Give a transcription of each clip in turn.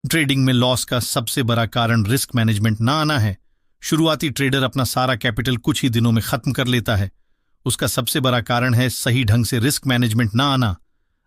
Trading में loss का सबसे बड़ा कारण रिस्क मैनेजमेंट ना आना है। शुरुआती ट्रेडर अपना सारा कैपिटल कुछ ही दिनों में खत्म कर लेता है। उसका सबसे बड़ा कारण है सही ढंग से रिस्क मैनेजमेंट ना आना।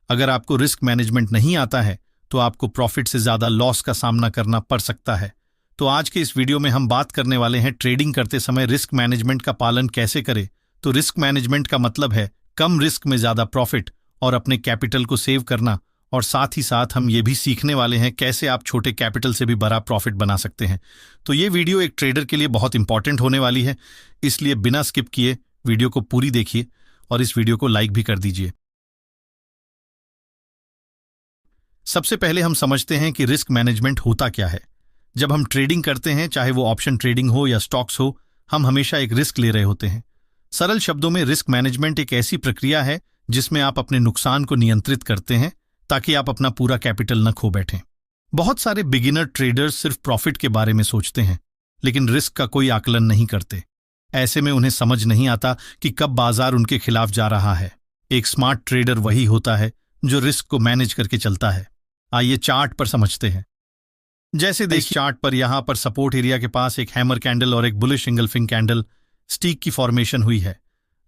अगर आपको रिस्क मैनेजमेंट नहीं आता है तो आपको प्रॉफिट से ज्यादा लॉस का सामना करना पड़ सकता है। तो आज के इस वीडियो में हम बात करने वाले हैं ट्रेडिंग करते समय रिस्क मैनेजमेंट का पालन कैसे करें। तो रिस्क मैनेजमेंट का मतलब है कम रिस्क में ज्यादा प्रॉफिट और अपने कैपिटल को सेव करना। और साथ ही साथ हम ये भी सीखने वाले हैं कैसे आप छोटे कैपिटल से भी बड़ा प्रॉफिट बना सकते हैं। तो ये वीडियो एक ट्रेडर के लिए बहुत इंपॉर्टेंट होने वाली है, इसलिए बिना स्किप किए वीडियो को पूरी देखिए और इस वीडियो को लाइक भी कर दीजिए। सबसे पहले हम समझते हैं कि रिस्क मैनेजमेंट होता क्या है। जब हम ट्रेडिंग करते हैं, चाहे वो ऑप्शन ट्रेडिंग हो या स्टॉक्स हो, हम हमेशा एक रिस्क ले रहे होते हैं। सरल शब्दों में रिस्क मैनेजमेंट एक ऐसी प्रक्रिया है जिसमें आप अपने नुकसान को नियंत्रित करते हैं ताकि आप अपना पूरा कैपिटल न खो बैठें। बहुत सारे बिगिनर ट्रेडर्स सिर्फ प्रॉफिट के बारे में सोचते हैं लेकिन रिस्क का कोई आकलन नहीं करते। ऐसे में उन्हें समझ नहीं आता कि कब बाजार उनके खिलाफ जा रहा है। एक स्मार्ट ट्रेडर वही होता है जो रिस्क को मैनेज करके चलता है। आइए चार्ट पर समझते हैं। जैसे देखिए चार्ट पर यहां पर सपोर्ट एरिया के पास एक हैमर कैंडल और एक बुलिश इंगल्फिंग कैंडल स्टिक की फॉर्मेशन हुई है।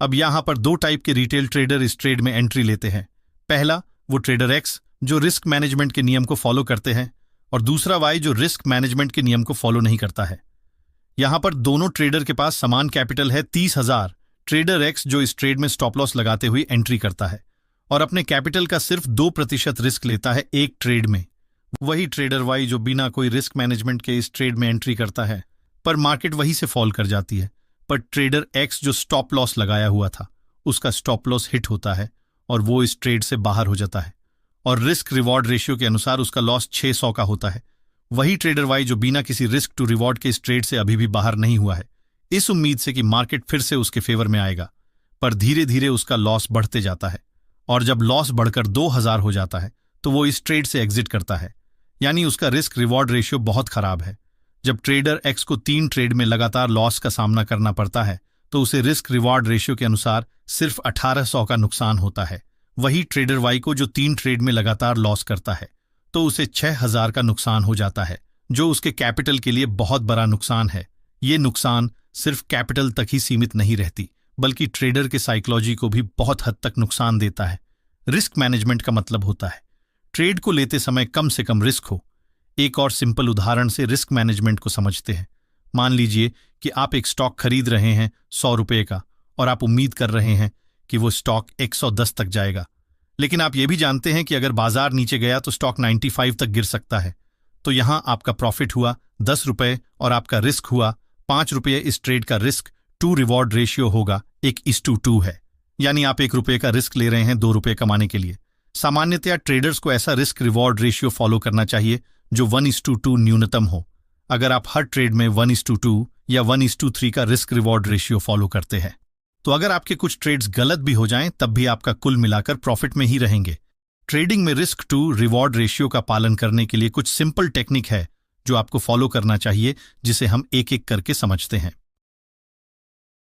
अब यहां पर दो टाइप के रिटेल ट्रेडर इस ट्रेड में एंट्री लेते हैं। पहला वो ट्रेडर एक्स जो रिस्क मैनेजमेंट के नियम को फॉलो करते हैं और दूसरा वाई जो रिस्क मैनेजमेंट के नियम को फॉलो नहीं करता है। यहां पर दोनों ट्रेडर के पास समान कैपिटल है 30,000। ट्रेडर एक्स जो इस ट्रेड में स्टॉप लॉस लगाते हुए एंट्री करता है और अपने कैपिटल का सिर्फ 2% रिस्क लेता है एक ट्रेड में। वही ट्रेडर वाई जो बिना कोई रिस्क मैनेजमेंट के इस ट्रेड में एंट्री करता है पर मार्केट वहीं से फॉल कर जाती है। पर ट्रेडर एक्स जो स्टॉप लॉस लगाया हुआ था उसका स्टॉप लॉस हिट होता है और वो इस ट्रेड से बाहर हो जाता है और रिस्क रिवॉर्ड रेशियो के अनुसार उसका लॉस 600 का होता है। वही ट्रेडर वाई जो बिना किसी रिस्क टू रिवॉर्ड के इस ट्रेड से अभी भी बाहर नहीं हुआ है, इस उम्मीद से कि मार्केट फिर से उसके फेवर में आएगा, पर धीरे धीरे उसका लॉस बढ़ते जाता है और जब लॉस बढ़कर 2000 हो जाता है तो वो इस ट्रेड से एग्जिट करता है। यानी उसका रिस्क रिवॉर्ड रेशियो बहुत खराब है। जब ट्रेडर एक्स को 3 ट्रेड में लगातार लॉस का सामना करना पड़ता है तो उसे रिस्क रिवॉर्ड रेशियो के अनुसार सिर्फ 1800 का नुकसान होता है। वही ट्रेडर वाई को जो 3 ट्रेड में लगातार लॉस करता है तो उसे 6000 का नुकसान हो जाता है, जो उसके कैपिटल के लिए बहुत बड़ा नुकसान है। ये नुकसान सिर्फ कैपिटल तक ही सीमित नहीं रहती बल्कि ट्रेडर के साइकोलॉजी को भी बहुत हद तक नुकसान देता है। रिस्क मैनेजमेंट का मतलब होता है ट्रेड को लेते समय कम से कम रिस्क हो। एक और सिंपल उदाहरण से रिस्क मैनेजमेंट को समझते हैं। मान लीजिए कि आप एक स्टॉक खरीद रहे हैं 100 रुपये का और आप उम्मीद कर रहे हैं कि वो स्टॉक 110 तक जाएगा, लेकिन आप ये भी जानते हैं कि अगर बाजार नीचे गया तो स्टॉक 95 तक गिर सकता है। तो यहां आपका प्रॉफिट हुआ 10 रुपये और आपका रिस्क हुआ 5 रुपये। इस ट्रेड का रिस्क टू रिवॉर्ड रेशियो होगा 1:2 है। यानी आप 1 रुपये का रिस्क ले रहे हैं 2 रुपये कमाने के लिए। सामान्यतया ट्रेडर्स को ऐसा रिस्क रिवॉर्ड रेशियो फॉलो करना चाहिए जो 1:2 न्यूनतम हो। अगर आप हर ट्रेड में 1:2 या 1:3 का रिस्क रिवॉर्ड रेशियो फॉलो करते हैं तो अगर आपके कुछ ट्रेड्स गलत भी हो जाएं तब भी आपका कुल मिलाकर प्रॉफिट में ही रहेंगे। ट्रेडिंग में रिस्क टू रिवॉर्ड रेशियो का पालन करने के लिए कुछ सिंपल टेक्निक है जो आपको फॉलो करना चाहिए, जिसे हम एक एक करके समझते हैं।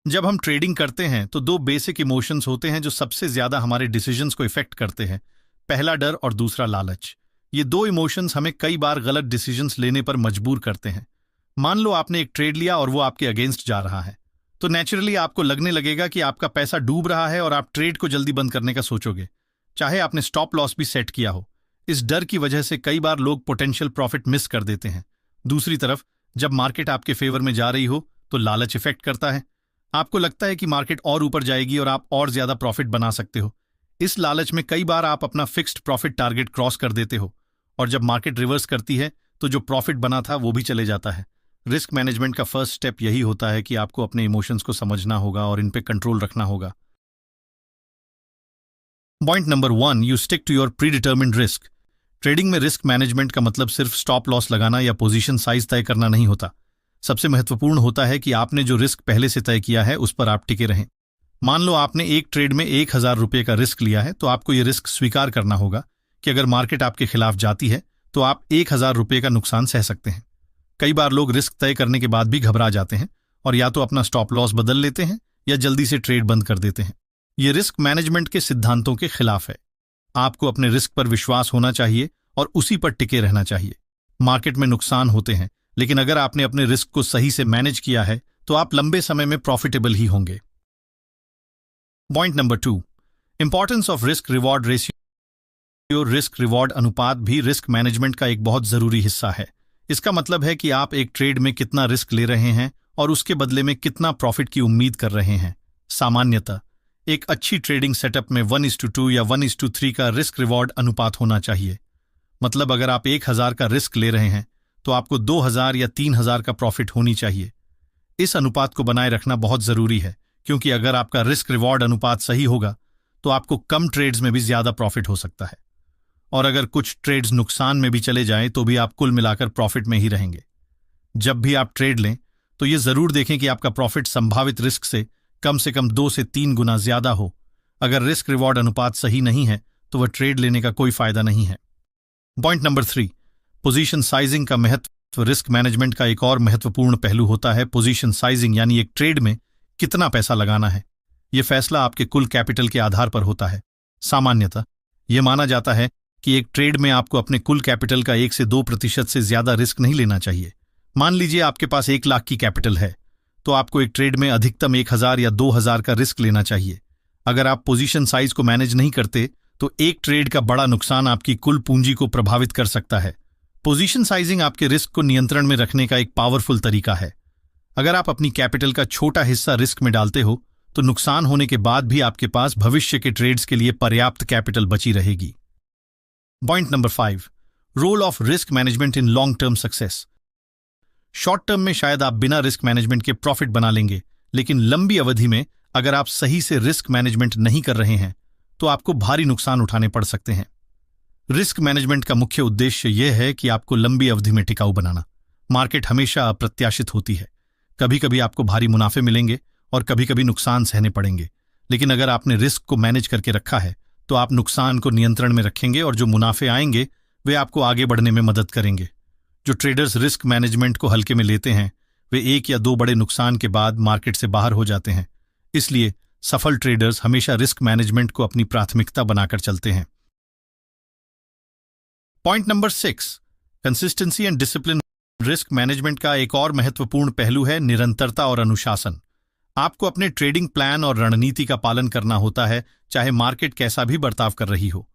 जब हम ट्रेडिंग करते हैं तो 2 बेसिक इमोशंस होते हैं जो सबसे ज्यादा हमारे डिसीजंस को इफेक्ट करते हैं। पहला डर और दूसरा लालच। ये 2 इमोशंस हमें कई बार गलत डिसीजंस लेने पर मजबूर करते हैं। मान लो आपने एक ट्रेड लिया और वो आपके अगेंस्ट जा रहा है तो नेचुरली आपको लगने लगेगा कि आपका पैसा डूब रहा है और आप ट्रेड को जल्दी बंद करने का सोचोगे, चाहे आपने स्टॉप लॉस भी सेट किया हो। इस डर की वजह से कई बार लोग पोटेंशियल प्रॉफिट मिस कर देते हैं। दूसरी तरफ जब मार्केट आपके फेवर में जा रही हो तो लालच इफेक्ट करता है। आपको लगता है कि मार्केट और ऊपर जाएगी और आप और ज्यादा प्रॉफिट बना सकते हो। इस लालच में कई बार आप अपना फिक्स्ड प्रॉफिट टारगेट क्रॉस कर देते हो और जब मार्केट रिवर्स करती है तो जो प्रॉफिट बना था वो भी चले जाता है। रिस्क मैनेजमेंट का फर्स्ट स्टेप यही होता है कि आपको अपने इमोशंस को समझना होगा और इन पे कंट्रोल रखना होगा। Point number 1, you stick to your predetermined risk. Trading में रिस्क मैनेजमेंट का मतलब सिर्फ स्टॉप लॉस लगाना या पोजीशन साइज तय करना नहीं होता। सबसे महत्वपूर्ण होता है कि आपने जो रिस्क पहले से तय किया है उस पर आप टिके रहें। मान लो आपने एक ट्रेड में 1000 रुपये का रिस्क लिया है तो आपको यह रिस्क स्वीकार करना होगा कि अगर मार्केट आपके खिलाफ जाती है तो आप 1000 रुपये का नुकसान सह सकते हैं। कई बार लोग रिस्क तय करने के बाद भी घबरा जाते हैं और या तो अपना स्टॉप लॉस बदल लेते हैं या जल्दी से ट्रेड बंद कर देते हैं। ये रिस्क मैनेजमेंट के सिद्धांतों के खिलाफ है। आपको अपने रिस्क पर विश्वास होना चाहिए और उसी पर टिके रहना चाहिए। मार्केट में नुकसान होते हैं, लेकिन अगर आपने अपने रिस्क को सही से मैनेज किया है तो आप लंबे समय में प्रॉफिटेबल ही होंगे। Point number 2, importance of risk reward ratio. Risk reward अनुपात भी रिस्क मैनेजमेंट का एक बहुत जरूरी हिस्सा है। इसका मतलब है कि आप एक ट्रेड में कितना रिस्क ले रहे हैं और उसके बदले में कितना प्रॉफिट की उम्मीद कर रहे हैं। सामान्यतः एक अच्छी ट्रेडिंग सेटअप में 1:2 या 1:3 का रिस्क रिवॉर्ड अनुपात होना चाहिए। मतलब अगर आप 1000 का रिस्क ले रहे हैं तो आपको 2000 या 3000 का प्रॉफिट होनी चाहिए। इस अनुपात को बनाए रखना बहुत जरूरी है, क्योंकि अगर आपका रिस्क रिवॉर्ड अनुपात सही होगा तो आपको कम ट्रेड्स में भी ज्यादा प्रॉफिट हो सकता है, और अगर कुछ ट्रेड्स नुकसान में भी चले जाएं तो भी आप कुल मिलाकर प्रॉफिट में ही रहेंगे। जब भी आप ट्रेड लें तो यह जरूर देखें कि आपका प्रॉफिट संभावित रिस्क से कम 2 से 3 गुना ज्यादा हो। अगर रिस्क रिवॉर्ड अनुपात सही नहीं है तो वह ट्रेड लेने का कोई फायदा नहीं है। पॉइंट नंबर 3, पोजीशन साइजिंग का महत्व। रिस्क मैनेजमेंट का एक और महत्वपूर्ण पहलू होता है पोजीशन साइजिंग, यानी एक ट्रेड में कितना पैसा लगाना है। यह फैसला आपके कुल कैपिटल के आधार पर होता है। सामान्यतः यह माना जाता है कि एक ट्रेड में आपको अपने कुल कैपिटल का 1 से 2% से ज्यादा रिस्क नहीं लेना चाहिए। मान लीजिए आपके पास 1 लाख की कैपिटल है तो आपको एक ट्रेड में अधिकतम 1000 या 2000 का रिस्क लेना चाहिए। अगर आप पोजीशन साइज को मैनेज नहीं करते तो एक ट्रेड का बड़ा नुकसान आपकी कुल पूंजी को प्रभावित कर सकता है। पोजीशन साइजिंग आपके रिस्क को नियंत्रण में रखने का एक पावरफुल तरीका है। अगर आप अपनी कैपिटल का छोटा हिस्सा रिस्क में डालते हो तो नुकसान होने के बाद भी आपके पास भविष्य के ट्रेड्स के लिए पर्याप्त कैपिटल बची रहेगी। Point number 5, role of risk management in long term success. Short term में शायद आप बिना रिस्क मैनेजमेंट के प्रॉफिट बना लेंगे, लेकिन लंबी अवधि में अगर आप सही से रिस्क मैनेजमेंट नहीं कर रहे हैं तो आपको भारी नुकसान उठाने पड़ सकते हैं। रिस्क मैनेजमेंट का मुख्य उद्देश्य यह है कि आपको लंबी अवधि में टिकाऊ बनाना। मार्केट हमेशा अप्रत्याशित होती है, कभी कभी आपको भारी मुनाफे मिलेंगे और कभी कभी नुकसान सहने पड़ेंगे, लेकिन अगर आपने रिस्क को मैनेज करके रखा है तो आप नुकसान को नियंत्रण में रखेंगे और जो मुनाफे आएंगे वे आपको आगे बढ़ने में मदद करेंगे। जो ट्रेडर्स रिस्क मैनेजमेंट को हल्के में लेते हैं वे 1 या 2 बड़े नुकसान के बाद मार्केट से बाहर हो जाते हैं। इसलिए सफल ट्रेडर्स हमेशा रिस्क मैनेजमेंट को अपनी प्राथमिकता बनाकर चलते हैं। Point number 6, consistency and discipline. Risk management का एक और महत्वपूर्ण पहलू है निरंतरता और अनुशासन। आपको अपने ट्रेडिंग प्लान और रणनीति का पालन करना होता है, चाहे मार्केट कैसा भी बर्ताव कर रही हो।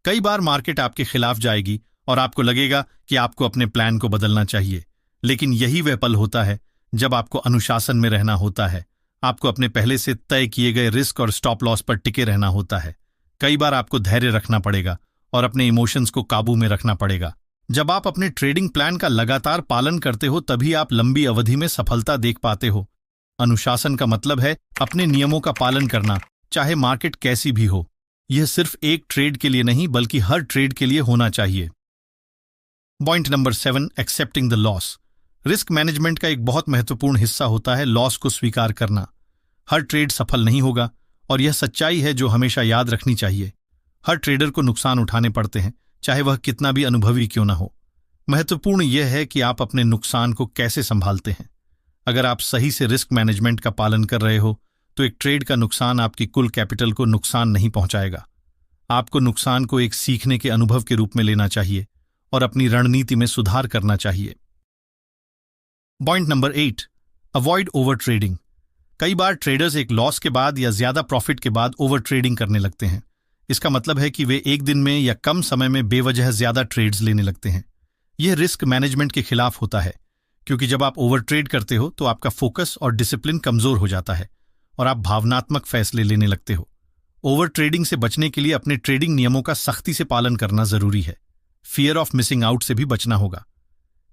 कई बार मार्केट आपके खिलाफ जाएगी और आपको लगेगा कि आपको अपने प्लान को बदलना चाहिए, लेकिन यही वह पल होता है जब आपको अनुशासन में रहना होता है। आपको अपने पहले से तय किए गए रिस्क और स्टॉप लॉस पर टिके रहना होता है। कई बार आपको धैर्य रखना पड़ेगा और अपने इमोशंस को काबू में रखना पड़ेगा। जब आप अपने ट्रेडिंग प्लान का लगातार पालन करते हो तभी आप लंबी अवधि में सफलता देख पाते हो। अनुशासन का मतलब है अपने नियमों का पालन करना, चाहे मार्केट कैसी भी हो। यह सिर्फ एक ट्रेड के लिए नहीं बल्कि हर ट्रेड के लिए होना चाहिए। Point number 7, accepting the loss. Risk management का एक बहुत महत्वपूर्ण हिस्सा होता है लॉस को स्वीकार करना। हर ट्रेड सफल नहीं होगा और यह सच्चाई है जो हमेशा याद रखनी चाहिए। हर ट्रेडर को नुकसान उठाने पड़ते हैं, चाहे वह कितना भी अनुभवी क्यों न हो। महत्वपूर्ण यह है कि आप अपने नुकसान को कैसे संभालते हैं। अगर आप सही से रिस्क मैनेजमेंट का पालन कर रहे हो तो एक ट्रेड का नुकसान आपकी कुल कैपिटल को नुकसान नहीं पहुंचाएगा। आपको नुकसान को एक सीखने के अनुभव के रूप में लेना चाहिए और अपनी रणनीति में सुधार करना चाहिए। Point number 8, avoid over trading. कई बार ट्रेडर्स एक लॉस के बाद या ज्यादा प्रॉफिट के बाद ओवर ट्रेडिंग करने लगते हैं। इसका मतलब है कि वे एक दिन में या कम समय में बेवजह ज्यादा ट्रेड्स लेने लगते हैं। यह रिस्क मैनेजमेंट के खिलाफ होता है, क्योंकि जब आप ओवर ट्रेड करते हो तो आपका फोकस और डिसिप्लिन कमजोर हो जाता है और आप भावनात्मक फैसले लेने लगते हो। ओवर ट्रेडिंग से बचने के लिए अपने ट्रेडिंग नियमों का सख्ती से पालन करना जरूरी है। फियर ऑफ मिसिंग आउट से भी बचना होगा,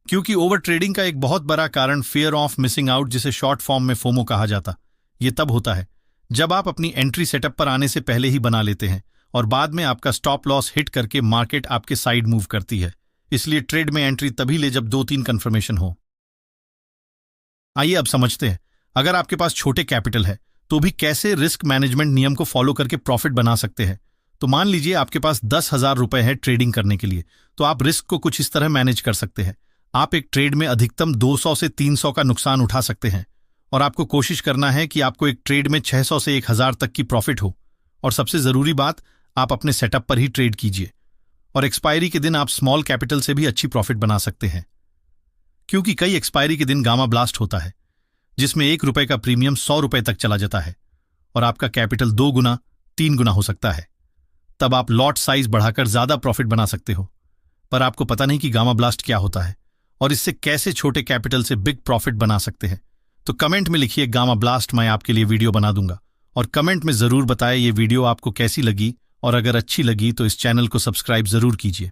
क्योंकि ओवर ट्रेडिंग का एक बहुत बड़ा कारण फियर ऑफ मिसिंग आउट, जिसे शॉर्ट फॉर्म में फोमो कहा जाता, यह तब होता है जब आप अपनी एंट्री सेटअप पर आने से पहले ही बना लेते हैं और बाद में आपका स्टॉप लॉस हिट करके मार्केट आपके साइड मूव करती है। इसलिए ट्रेड में एंट्री तभी ले जब 2-3 कंफर्मेशन हो। आइए अब समझते हैं, अगर आपके पास छोटे कैपिटल है तो भी कैसे रिस्क मैनेजमेंट नियम को फॉलो करके प्रॉफिट बना सकते हैं। तो मान लीजिए आपके पास 10,000 रुपए है ट्रेडिंग करने के लिए, तो आप रिस्क को कुछ इस तरह मैनेज कर सकते हैं। आप एक ट्रेड में अधिकतम 200 से 300 का नुकसान उठा सकते हैं और आपको कोशिश करना है कि आपको एक ट्रेड में 600 से 1000 तक की प्रॉफिट हो। और सबसे जरूरी बात, आप अपने सेटअप पर ही ट्रेड कीजिए और एक्सपायरी के दिन आप स्मॉल कैपिटल से भी अच्छी प्रॉफिट बना सकते हैं, क्योंकि कई एक्सपायरी के दिन गामा ब्लास्ट होता है जिसमें 1 रुपए का प्रीमियम 100 रुपए तक चला जाता है और आपका कैपिटल 2 गुना 3 गुना हो सकता है। तब आप लॉट साइज बढ़ाकर ज्यादा प्रॉफिट बना सकते हो, पर आपको पता नहीं कि गामा ब्लास्ट क्या होता है और इससे कैसे छोटे कैपिटल से बिग प्रॉफिट बना सकते हैं। तो कमेंट में लिखिए गामा ब्लास्ट, मैं आपके लिए वीडियो बना दूंगा। और कमेंट में जरूर बताएं ये वीडियो आपको कैसी लगी, और अगर अच्छी लगी तो इस चैनल को सब्सक्राइब जरूर कीजिए।